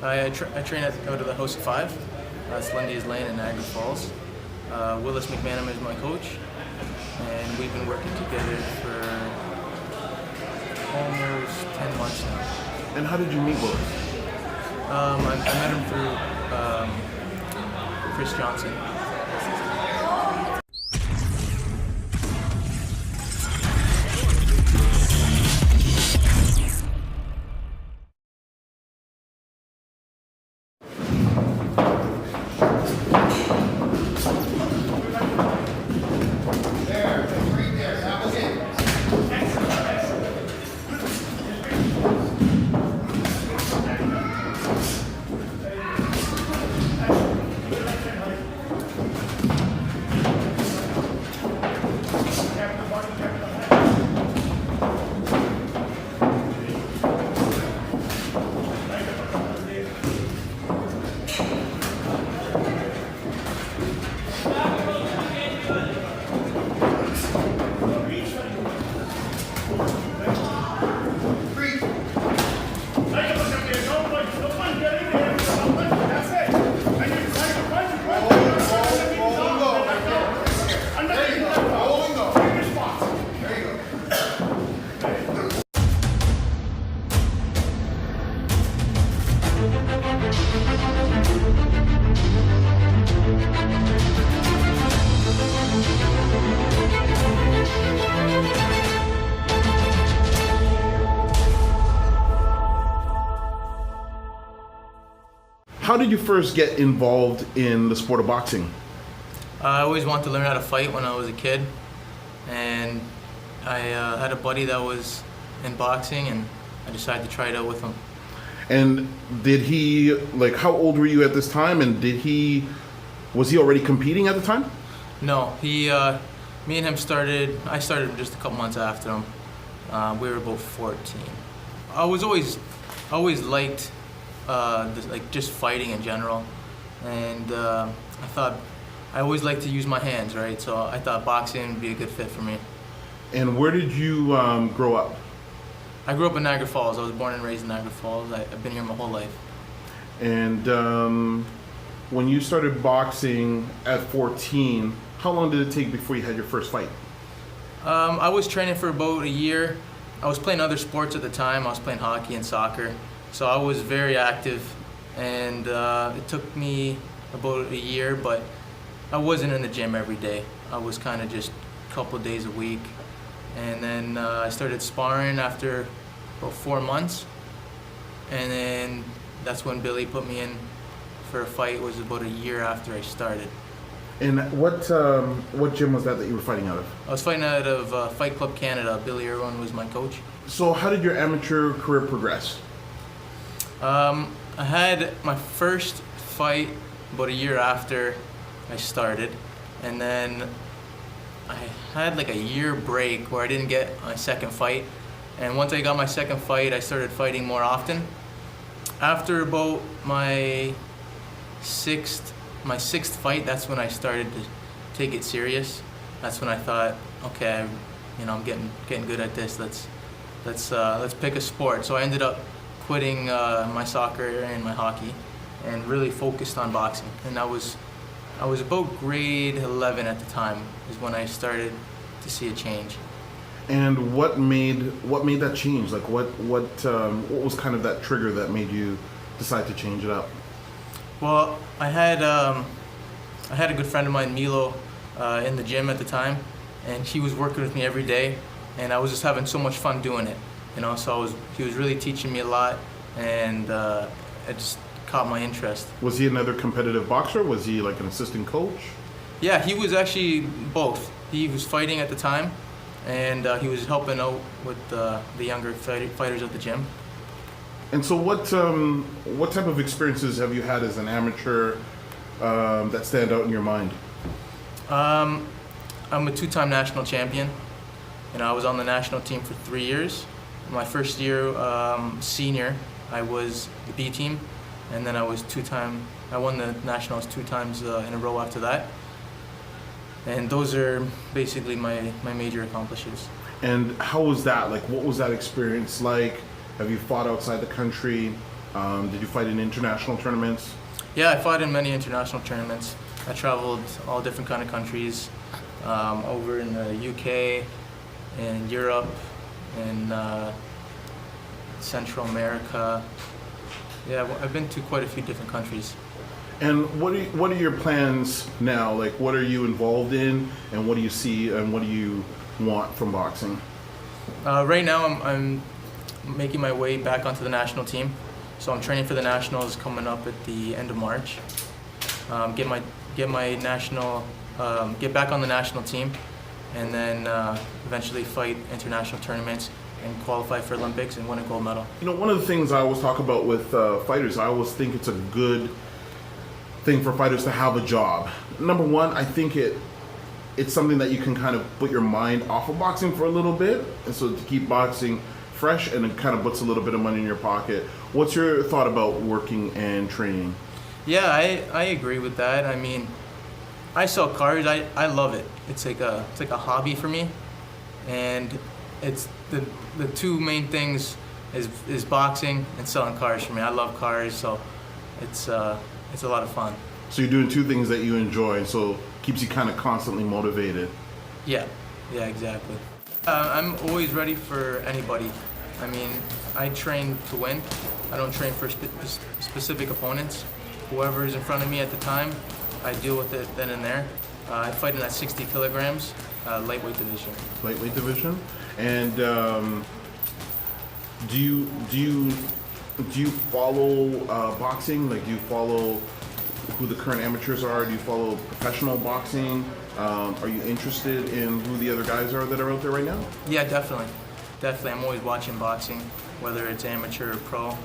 I train out of the House of Five. That's Lundy's Lane in Niagara Falls. Willis McManam is my coach, and we've been working together for almost 10 months now. And how did you meet Willis? I met him through Chris Johnson. How did you first get involved in the sport of boxing? I always wanted to learn how to fight when I was a kid, and I had a buddy that was in boxing, and I decided to try it out with him. And did he, like, how old were you at this time, and was he already competing at the time? No, me and him I started just a couple months after him. We were both 14. I always liked just fighting in general, and I always liked to use my hands, right? So I thought boxing would be a good fit for me. And where did you grow up? I grew up in Niagara Falls. I was born and raised in Niagara Falls. I've been here my whole life. And when you started boxing at 14, how long did it take before you had your first fight? I was training for about a year. I was playing other sports at the time. I was playing hockey and soccer. So I was very active, and it took me about a year, but I wasn't in the gym every day. I was kind of just a couple of days a week. And then I started sparring after about 4 months, and then that's when Billy put me in for a fight. It was about a year after I started. And what gym was that you were fighting out of? I was fighting out of Fight Club Canada. Billy Irwin was my coach. So how did your amateur career progress? I had my first fight about a year after I started, and then I had like a year break where I didn't get my second fight. And once I got my second fight, I started fighting more often. After about my sixth fight, that's when I started to take it serious. That's when I thought, okay, I'm getting good at this. Let's pick a sport. So I ended up quitting my soccer and my hockey, and really focused on boxing. And I was about grade 11 at the time is when I started to see a change. And what made that change? Like what was kind of that trigger that made you decide to change it up? Well, I had a good friend of mine, Milo, in the gym at the time, and he was working with me every day, and I was just having so much fun doing it. So he was really teaching me a lot, and it just caught my interest. Was he another competitive boxer? Was he like an assistant coach? Yeah, he was actually both. He was fighting at the time, and he was helping out with the younger fighters at the gym. And so what type of experiences have you had as an amateur that stand out in your mind? I'm a two-time national champion. I was on the national team for 3 years. My first year, senior, I was the B team, and then I won the nationals 2 times in a row after that. And those are basically my major accomplishments. And how was that? Like, what was that experience like? Have you fought outside the country? Did you fight in international tournaments? Yeah, I fought in many international tournaments. I traveled all different kind of countries, over in the UK, in Europe, in Central America. Yeah, I've been to quite a few different countries. And what are your plans now? Like, what are you involved in, and what do you see, and what do you want from boxing? Right now, I'm making my way back onto the national team. So I'm training for the nationals coming up at the end of March. Get back on the national team, and then eventually fight international tournaments and qualify for Olympics and win a gold medal. You know, one of the things I always talk about with fighters, I always think it's a good thing for fighters to have a job. Number one, I think it's something that you can kind of put your mind off of boxing for a little bit, and so to keep boxing fresh, and it kind of puts a little bit of money in your pocket. What's your thought about working and training? Yeah, I agree with that. I mean, I sell cars. I love it. It's like a hobby for me, and it's the two main things is boxing and selling cars for me. I love cars, so it's a lot of fun. So you're doing two things that you enjoy, so keeps you kind of constantly motivated. Yeah, exactly. I'm always ready for anybody. I mean, I train to win. I don't train for specific opponents. Whoever is in front of me at the time, I deal with it then and there. I fight in that 60 kilograms lightweight division. Lightweight division, and do you follow boxing? Like, do you follow who the current amateurs are? Do you follow professional boxing? Are you interested in who the other guys are that are out there right now? Yeah, definitely. I'm always watching boxing, whether it's amateur or pro.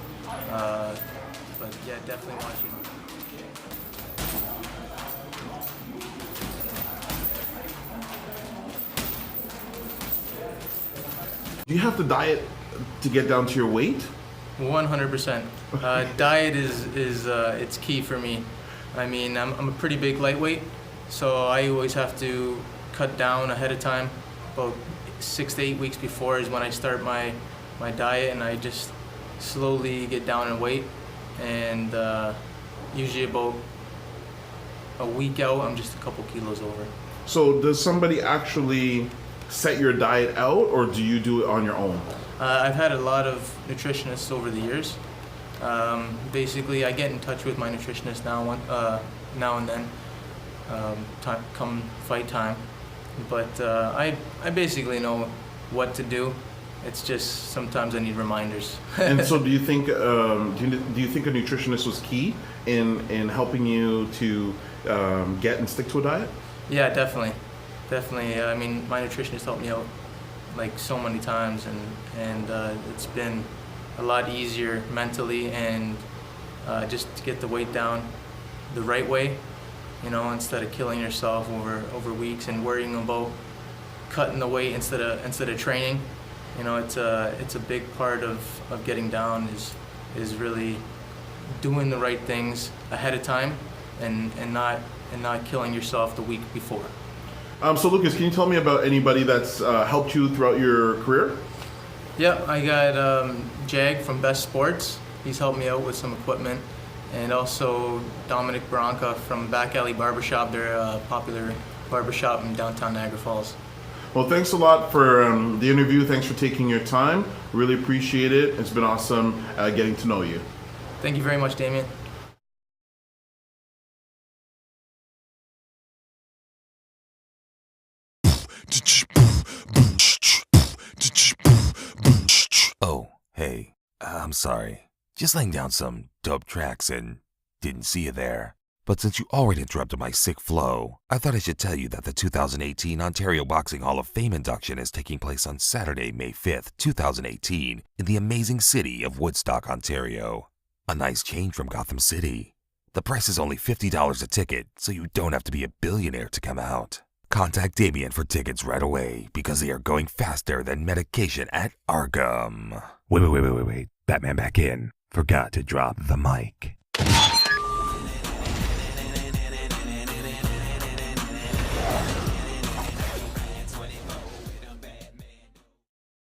But yeah, definitely watching. Do you have to diet to get down to your weight? 100%. Diet is it's key for me. I mean, I'm a pretty big lightweight, so I always have to cut down ahead of time. About 6 to 8 weeks before is when I start my diet, and I just slowly get down in weight. And usually about a week out, I'm just a couple kilos over. So does somebody actually set your diet out, or do you do it on your own? I've had a lot of nutritionists over the years. Basically, I get in touch with my nutritionist now and then, come fight time. But I basically know what to do. It's just sometimes I need reminders. And so, do you think do you think a nutritionist was key in helping you to get and stick to a diet? Yeah, definitely. I mean, my nutritionist helped me out like so many times, and it's been a lot easier mentally, and just to get the weight down the right way, you know, instead of killing yourself over weeks and worrying about cutting the weight instead of training. You know, it's a big part of getting down is really doing the right things ahead of time and not killing yourself the week before. So Lucas, can you tell me about anybody that's helped you throughout your career? Yep, I got Jag from Best Sports. He's helped me out with some equipment. And also Dominic Bronca from Back Alley Barbershop. They're a popular barbershop in downtown Niagara Falls. Well, thanks a lot for the interview. Thanks for taking your time. Really appreciate it. It's been awesome getting to know you. Thank you very much, Dameon. Oh, hey, I'm sorry. Just laying down some dope tracks and didn't see you there. But since you already interrupted my sick flow, I thought I should tell you that the 2018 Ontario Boxing Hall of Fame induction is taking place on Saturday, May 5th, 2018 in the amazing city of Woodstock, Ontario. A nice change from Gotham City. The price is only $50 a ticket, so you don't have to be a billionaire to come out. Contact Dameon for tickets right away because they are going faster than medication at Arkham. Wait. Batman back in. Forgot to drop the mic.